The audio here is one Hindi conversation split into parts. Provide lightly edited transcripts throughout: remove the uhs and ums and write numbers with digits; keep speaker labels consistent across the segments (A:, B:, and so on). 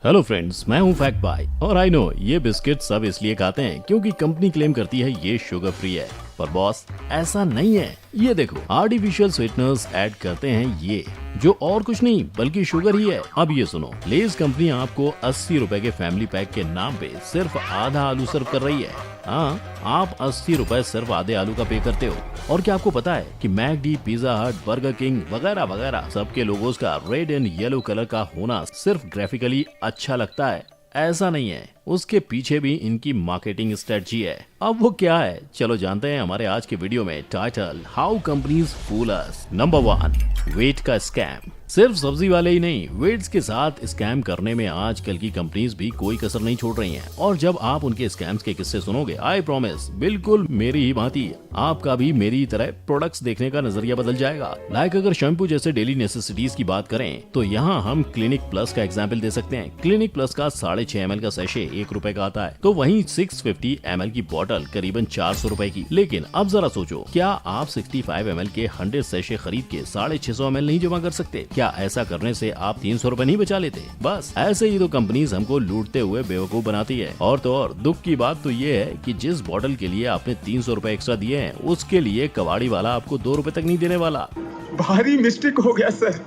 A: हेलो फ्रेंड्स, मैं हूं फैक्ट भाई और आई नो ये बिस्किट सब इसलिए खाते हैं क्योंकि कंपनी क्लेम करती है ये शुगर फ्री है। पर बॉस, ऐसा नहीं है। ये देखो, आर्टिफिशियल स्वीटनर्स ऐड करते हैं ये, जो और कुछ नहीं बल्कि शुगर ही है। अब ये सुनो, लेज कंपनी आपको 80 रुपए के फैमिली पैक के नाम पे सिर्फ आधा आलू सर्व कर रही है। हाँ, आप 80 रुपए सिर्फ आधे आलू का पे करते हो। और क्या आपको पता है कि मैकडी, पिज्जा हट, बर्गर किंग वगैरह वगैरह सबके लोगोस का रेड एंड येलो कलर का होना सिर्फ ग्राफिकली अच्छा लगता है? ऐसा नहीं है, उसके पीछे भी इनकी मार्केटिंग स्ट्रेटजी है। अब वो क्या है, चलो जानते हैं हमारे आज के वीडियो में। Title, how companies fool us. Number 1, weight का स्कैम। सिर्फ सब्जी वाले ही नहीं, वेट्स के साथ स्कैम करने में आजकल की कंपनीज भी कोई कसर नहीं छोड़ रही हैं। और जब आप उनके स्कैम्स के किस्से सुनोगे, आई प्रॉमिस, बिल्कुल मेरी ही भांति आपका भी मेरी तरह प्रोडक्ट्स देखने का नजरिया बदल जाएगा। लाइक अगर शैम्पू जैसे डेली नेसेसिटीज की बात करें तो यहाँ हम क्लिनिक प्लस का एग्जाम्पल दे सकते हैं। क्लिनिक प्लस का 6.5 ml का सैशे 1 रुपए का आता है, तो वहीं 650 ml की बोतल करीबन 400 रुपए की। लेकिन अब जरा सोचो, क्या आप 65 ml के 100 सैशे खरीद के 650 ml नहीं जमा कर सकते? क्या ऐसा करने से आप 300 रुपए नहीं बचा लेते? बस ऐसे ही तो कंपनीज हमको लूटते हुए बेवकूफ बनाती है। और तो और दुख की बात तो ये है कि जिस बोतल के लिए आपने 300 रुपए एक्स्ट्रा दिए हैं, उसके लिए कबाड़ी वाला आपको 2 रुपए तक नहीं देने वाला।
B: भारी मिस्टेक हो गया सर,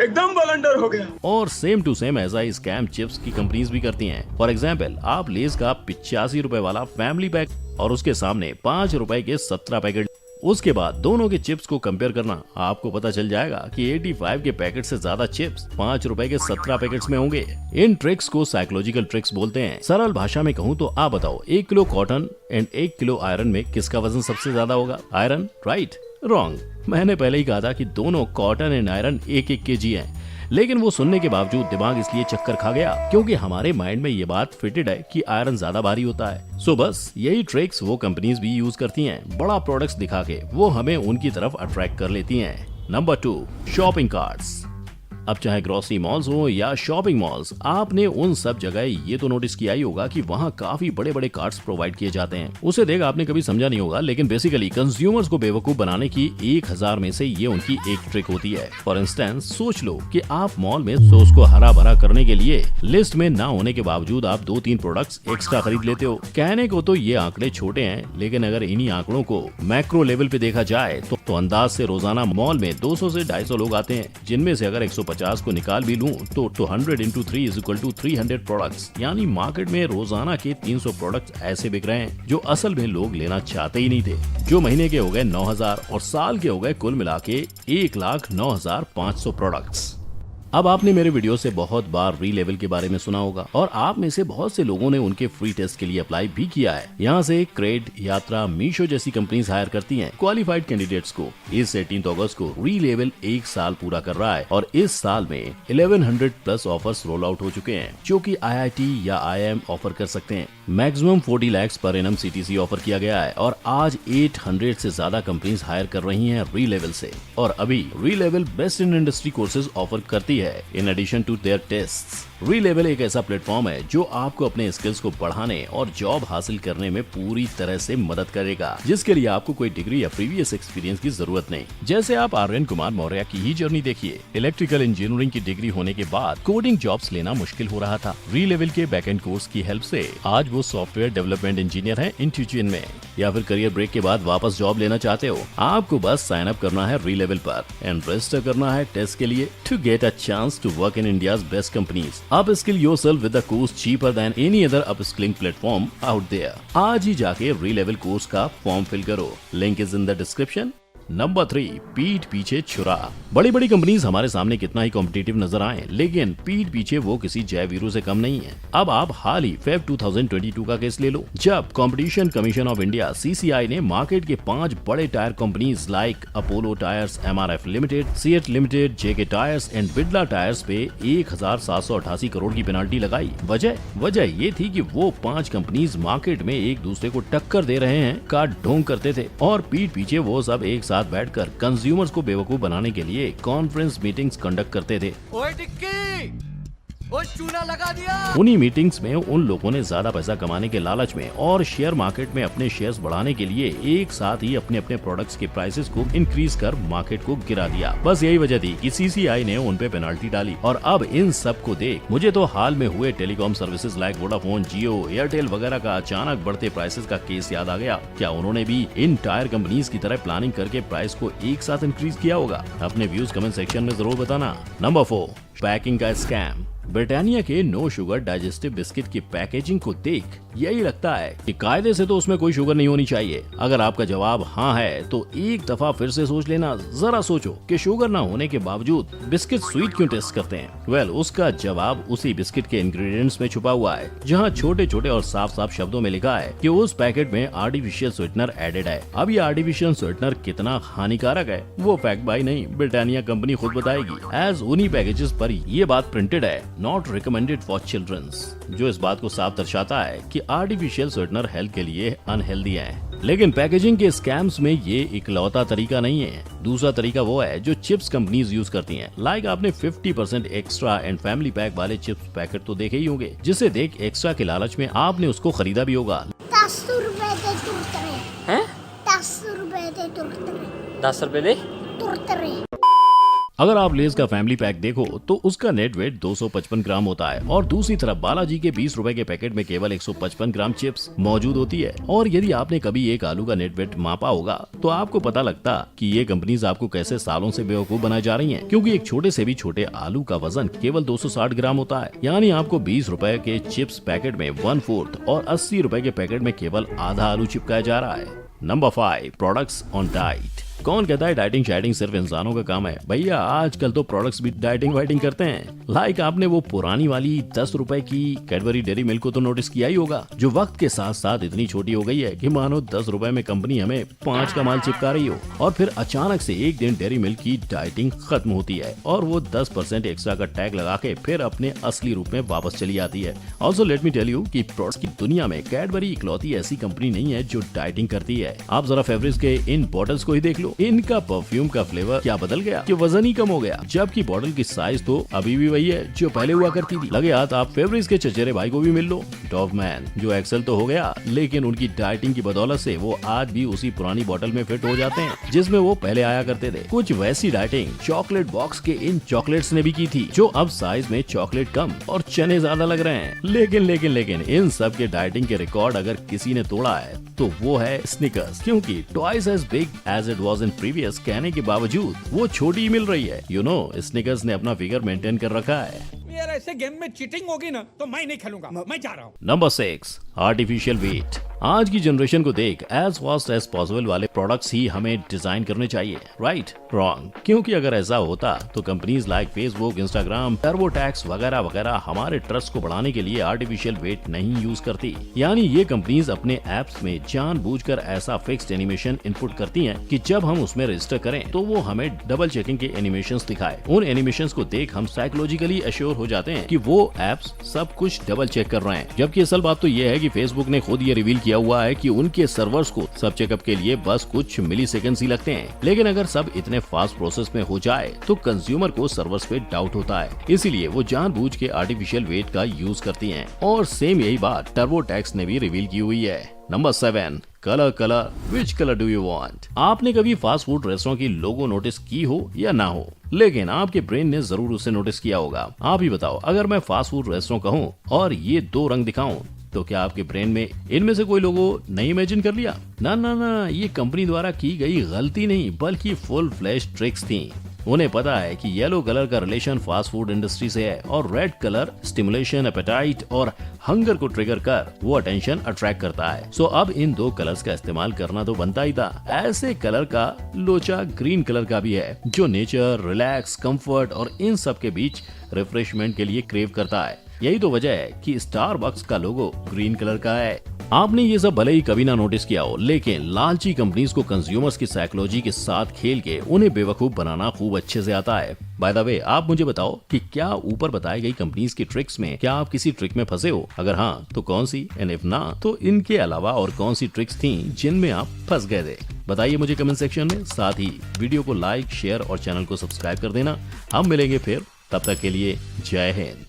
B: एकदम ब्लंडर हो गया।
A: और सेम टू सेम ऐसा ही स्कैम चिप्स की कंपनीज भी करती हैं। फॉर एग्जाम्पल, आप लेज का 85 रुपए वाला फैमिली पैक और उसके सामने 5 रुपए के 17 पैकेट, उसके बाद दोनों के चिप्स को कंपेयर करना, आपको पता चल जाएगा कि 85 के पैकेट से ज्यादा चिप्स 5 रुपए के 17 पैकेट्स में होंगे। इन ट्रिक्स को साइकोलॉजिकल ट्रिक्स बोलते हैं। सरल भाषा में कहूँ तो आप बताओ, 1 kilo cotton and 1 kilo iron में किसका वजन सबसे ज्यादा होगा? Iron, right? रॉन्ग। मैंने पहले ही कहा था कि दोनों कॉटन एंड आयरन 1-1 kg हैं। लेकिन वो सुनने के बावजूद दिमाग इसलिए चक्कर खा गया क्योंकि हमारे माइंड में ये बात फिटेड है कि आयरन ज्यादा भारी होता है। सो बस यही ट्रिक्स वो कंपनीज भी यूज करती हैं। बड़ा प्रोडक्ट्स दिखा के वो हमें उनकी तरफ अट्रैक्ट कर लेती हैं। Number 2, shopping carts. अब चाहे ग्रोसरी मॉल्स हो या शॉपिंग मॉल्स, आपने उन सब जगह ये तो नोटिस किया ही होगा कि वहाँ काफी बड़े बड़े कार्ट्स प्रोवाइड किए जाते हैं। उसे देख आपने कभी समझा नहीं होगा, लेकिन बेसिकली कंज्यूमर्स को बेवकूफ बनाने की 1000 में से ये उनकी एक ट्रिक होती है। फॉर इंस्टेंस, सोच लो कि आप मॉल में सॉस को हरा भरा करने के लिए लिस्ट में ना होने के बावजूद आप 2-3 प्रोडक्ट्स एक्स्ट्रा खरीद लेते हो। कहने को तो ये आंकड़े छोटे हैं, लेकिन अगर इन्हीं आंकड़ों को मैक्रो लेवल पे देखा जाए तो अंदाज से रोजाना मॉल में 200 से 250 लोग आते हैं, जिनमें से अगर 150 को निकाल भी लूं तो 200 into 3 = 300 प्रोडक्ट्स। यानी मार्केट में रोजाना के 300 प्रोडक्ट्स ऐसे बिक रहे हैं जो असल में लोग लेना चाहते ही नहीं थे, जो महीने के हो गए 9000 और साल के हो गए कुल मिला के 1,09,500 प्रोडक्ट्स। अब आपने मेरे वीडियो से बहुत बार री लेवल के बारे में सुना होगा और आप में से बहुत से लोगों ने उनके फ्री टेस्ट के लिए अप्लाई भी किया है। यहाँ से क्रेड, यात्रा, मीशो जैसी कंपनीज हायर करती हैं क्वालिफाइड कैंडिडेट्स को। इस 18 अगस्त को री लेवल 1 साल पूरा कर रहा है और इस साल में 1100 प्लस ऑफर्स रोल आउट हो चुके हैं, जो कि IIT या IIM ऑफर कर सकते हैं। Maximum 40 lakhs per annum CTC offer किया गया है और आज 800 से ज्यादा कंपनीज हायर कर रही हैं री लेवल से। और अभी Relevel best in industry courses offer करती है in addition to their tests. Relevel एक ऐसा प्लेटफॉर्म है जो आपको अपने स्किल्स को बढ़ाने और जॉब हासिल करने में पूरी तरह से मदद करेगा, जिसके लिए आपको कोई डिग्री या प्रीवियस एक्सपीरियंस की जरूरत नहीं। जैसे आप आर्यन कुमार मौर्य की ही जर्नी देखिए। इलेक्ट्रिकल इंजीनियरिंग की डिग्री होने के बाद कोडिंग जॉब्स लेना मुश्किल हो रहा था। री लेवल के बैकएंड कोर्स की हेल्प से आज वो सॉफ्टवेयर डेवलपमेंट इंजीनियर है इंट्यूजन में। या फिर करियर ब्रेक के बाद वापस जॉब लेना चाहते हो, आपको बस साइन अप करना है री लेवल पर एंड रजिस्टर करना है टेस्ट के लिए to get a chance to work in India's best companies. Upskill yourself with a course cheaper than any other upskilling platform out there. आज ही जाके री लेवल कोर्स का फॉर्म फिल करो, link is in the description. Number 3, पीठ पीछे छुरा। बड़ी बड़ी कंपनीज हमारे सामने कितना ही कॉम्पिटिटिव नजर आए, लेकिन पीठ पीछे वो किसी जय वीरू से कम नहीं है। अब आप हाल ही फेब 2022 का केस ले लो, जब competition commission of India CCI ने मार्केट के 5 बड़े tyre companies like Apollo tyres, MRF limited, CEAT limited, JK tyres and Birla tyres पे 1788 करोड़ की पेनाल्टी लगाई। वजह ये थी कि वो 5 कंपनीज मार्केट में एक दूसरे को टक्कर दे रहे हैं का ढोंग करते थे और पीठ पीछे वो सब एक साथ बैठकर कंज्यूमर्स को बेवकूफ बनाने के लिए कॉन्फ्रेंस मीटिंग्स कंडक्ट करते थे।
C: ओए टिक्की, ओ चूना लगा दिया।
A: उन्हीं मीटिंग्स में उन लोगों ने ज्यादा पैसा कमाने के लालच में और शेयर मार्केट में अपने शेयर्स बढ़ाने के लिए एक साथ ही अपने अपने प्रोडक्ट्स के प्राइसेस को इंक्रीज कर मार्केट को गिरा दिया। बस यही वजह थी कि सीसीआई ने उन पे पेनल्टी डाली। और अब इन सब को देख मुझे तो हाल में हुए टेलीकॉम सर्विसेज लाइक वोडाफोन, जियो, एयरटेल वगैरह का अचानक बढ़ते प्राइसेस का केस याद आ गया। क्या उन्होंने भी इन टायर कंपनीज की तरह प्लानिंग करके प्राइस को एक साथ इंक्रीज किया होगा? अपने व्यूज कमेंट सेक्शन में जरूर बताना। नंबर 4, पैकिंग का स्कैम। ब्रिटानिया के नो शुगर डाइजेस्टिव बिस्किट की पैकेजिंग को देख यही लगता है कि कायदे से तो उसमें कोई शुगर नहीं होनी चाहिए। अगर आपका जवाब हाँ है तो एक दफा फिर से सोच लेना। जरा सोचो कि शुगर ना होने के बावजूद बिस्किट स्वीट क्यों टेस्ट करते हैं? वेल, उसका जवाब उसी बिस्किट के इंग्रेडिएंट्स में छुपा हुआ है, जहाँ छोटे छोटे और साफ साफ शब्दों में लिखा है कि उस पैकेट में आर्टिफिशियल स्वीटनर एडेड है। अब ये आर्टिफिशियल स्वीटनर कितना हानिकारक है वो फैक्ट बाई नहीं, ब्रिटानिया कंपनी खुद बताएगी। एज उन्हीं पैकेजेस पर ये बात प्रिंटेड है, नॉट रिकमेंडेड फॉर चिल्ड्रंस, जो इस बात को साफ दर्शाता है कि आर्टिफिशियल स्वीटनर हेल्थ के लिए अनहेल्दी है। लेकिन पैकेजिंग के स्कैम्स में ये इकलौता तरीका नहीं है। दूसरा तरीका वो है जो चिप्स कंपनीज यूज करती हैं। लाइक आपने 50% एक्स्ट्रा एंड फैमिली पैक वाले चिप्स पैकेट तो देखे ही होंगे, जिसे देख एक्स्ट्रा के लालच में आपने उसको खरीदा भी होगा।
D: 10 रुपए दे तुरतरे
C: हैं?
D: 10 रुपए दे तुरतरे
C: 10 रुपए दे।
D: तुरतरे।
A: अगर आप लेज का फैमिली पैक देखो तो उसका नेट वेट 255 ग्राम होता है और दूसरी तरफ बालाजी के 20 रुपए के पैकेट में केवल 155 ग्राम चिप्स मौजूद होती है। और यदि आपने कभी एक आलू का नेट वेट मापा होगा तो आपको पता लगता कि ये कंपनीज आपको कैसे सालों से बेवकूफ बनाए जा रही हैं, क्योंकि एक छोटे से भी छोटे आलू का वजन केवल 260 ग्राम होता है। यानी आपको 20 रुपए के चिप्स पैकेट में 1/4 और 80 रुपए के पैकेट में केवल आधा आलू चिपकाया जा रहा है। Number 5, products on diet. कौन कहता है डाइटिंग शाइटिंग सिर्फ इंसानों का काम है? भैया आजकल तो प्रोडक्ट्स भी डाइटिंग वाइटिंग करते हैं। लाइक आपने वो पुरानी वाली 10 रुपए की कैडबरी डेयरी मिल्क को तो नोटिस किया ही होगा, जो वक्त के साथ साथ इतनी छोटी हो गई है कि मानो 10 रुपए में कंपनी हमें 5 का माल चिपका रही हो। और फिर अचानक से एक दिन डेयरी मिल्क की डाइटिंग खत्म होती है और वो 10% एक्स्ट्रा का टैग लगा के फिर अपने असली रूप में वापस चली आती है। Also let me tell you कि प्रोडक्ट्स की दुनिया में कैडबरी इकलौती ऐसी कंपनी नहीं है जो डाइटिंग करती है। आप जरा फेवरेज के इन बॉटल्स को ही देख लो, इनका परफ्यूम का फ्लेवर क्या बदल गया कि वजन ही कम हो गया, जबकि बॉटल की साइज तो अभी भी वही है जो पहले हुआ करती थी। लगे हाथ आप फेवरेज के चचेरे भाई को भी मिल लो, डॉगमैन, जो एक्सेल तो हो गया लेकिन उनकी डाइटिंग की बदौलत से वो आज भी उसी पुरानी बॉटल में फिट हो जाते हैं जिसमें वो पहले आया करते थे। कुछ वैसी डाइटिंग चॉकलेट बॉक्स के इन चॉकलेट्स ने भी की थी, जो अब साइज में चॉकलेट कम और चने ज्यादा लग रहे हैं। लेकिन इन सब के डाइटिंग के रिकॉर्ड अगर किसी ने तोड़ा है तो वो है स्निकर्स, क्योंकि twice as big as it was in previous कहने के बावजूद वो छोटी ही मिल रही है। स्निकर्स ने अपना फिगर मेंटेन कर रखा है।
E: यार ऐसे गेम में चीटिंग होगी ना तो मैं नहीं खेलूंगा, मैं जा रहा हूँ।
A: Number 6, artificial weight. आज की जनरेशन को देख एज फास्ट एज पॉसिबल वाले प्रोडक्ट्स ही हमें डिजाइन करने चाहिए, राइट? रॉन्ग, क्योंकि अगर ऐसा होता तो कंपनीज लाइक फेसबुक, इंस्टाग्राम, टर्बोटैक्स वगैरह वगैरह हमारे ट्रस्ट को बढ़ाने के लिए आर्टिफिशियल वेट नहीं यूज करती। यानी ये कंपनीज अपने एप्स में जानबूझकर ऐसा फिक्स्ड एनिमेशन इनपुट करती हैं कि जब हम उसमें रजिस्टर करें तो वो हमें डबल चेकिंग के एनिमेशंस दिखाए। उन एनिमेशंस को देख हम साइकोलॉजिकली एश्योर हो जाते हैं कि वो एप्स सब कुछ डबल चेक कर रहे हैं, जबकि असल बात तो ये है कि फेसबुक ने खुद ये रिवील किया हुआ है कि उनके सर्वर्स को सब चेकअप के लिए बस कुछ मिली सेकेंड्स ही लगते हैं। लेकिन अगर सब इतने फास्ट प्रोसेस में हो जाए तो कंज्यूमर को सर्वर्स पे डाउट होता है, इसीलिए वो जानबूझ के आर्टिफिशियल वेट का यूज करती हैं। और सेम यही बात टर्बोटैक्स ने भी रिवील की हुई है। Number 7, colour. Which colour do you want? आपने कभी फास्ट फूड रेस्टोरेंट की लोगो नोटिस की हो या ना हो, लेकिन आपके ब्रेन ने जरूर उसे नोटिस किया होगा। आप ही बताओ, अगर मैं फास्ट फूड रेस्टोरेंट कहूँ और ये 2 रंग दिखाऊं तो क्या आपके ब्रेन में इनमें से कोई लोगो नहीं इमेजिन कर लिया? ना, ये कंपनी द्वारा की गई गलती नहीं बल्कि फुल फ्लैश ट्रिक्स थी। उन्हें पता है कि येलो कलर का रिलेशन फास्ट फूड इंडस्ट्री से है और रेड कलर स्टिमुलेशन, एपेटाइट और हंगर को ट्रिगर कर वो अटेंशन अट्रैक्ट करता है। सो अब इन 2 कलर्स का इस्तेमाल करना तो बनता ही था। ऐसे कलर का लोचा ग्रीन कलर का भी है जो नेचर, रिलैक्स, कंफर्ट और इन सब के बीच रिफ्रेशमेंट के लिए क्रेव करता है। यही तो वजह है कि स्टारबक्स का लोगो ग्रीन कलर का है। आपने ये सब भले ही कभी ना नोटिस किया हो, लेकिन लालची कंपनीज को कंज्यूमर्स की साइकोलॉजी के साथ खेल के उन्हें बेवकूफ बनाना खूब अच्छे से आता है। बाय द वे, आप मुझे बताओ कि क्या ऊपर बताई गई कंपनीज की ट्रिक्स में क्या आप किसी ट्रिक में फंसे हो? अगर हाँ तो कौन सी, एंड इफ ना तो इनके अलावा और कौन सी ट्रिक्स थी जिनमें आप फंस गए थे? बताइए मुझे कमेंट सेक्शन में। साथ ही वीडियो को लाइक, शेयर और चैनल को सब्सक्राइब कर देना। हम मिलेंगे फिर, तब तक के लिए जय हिंद।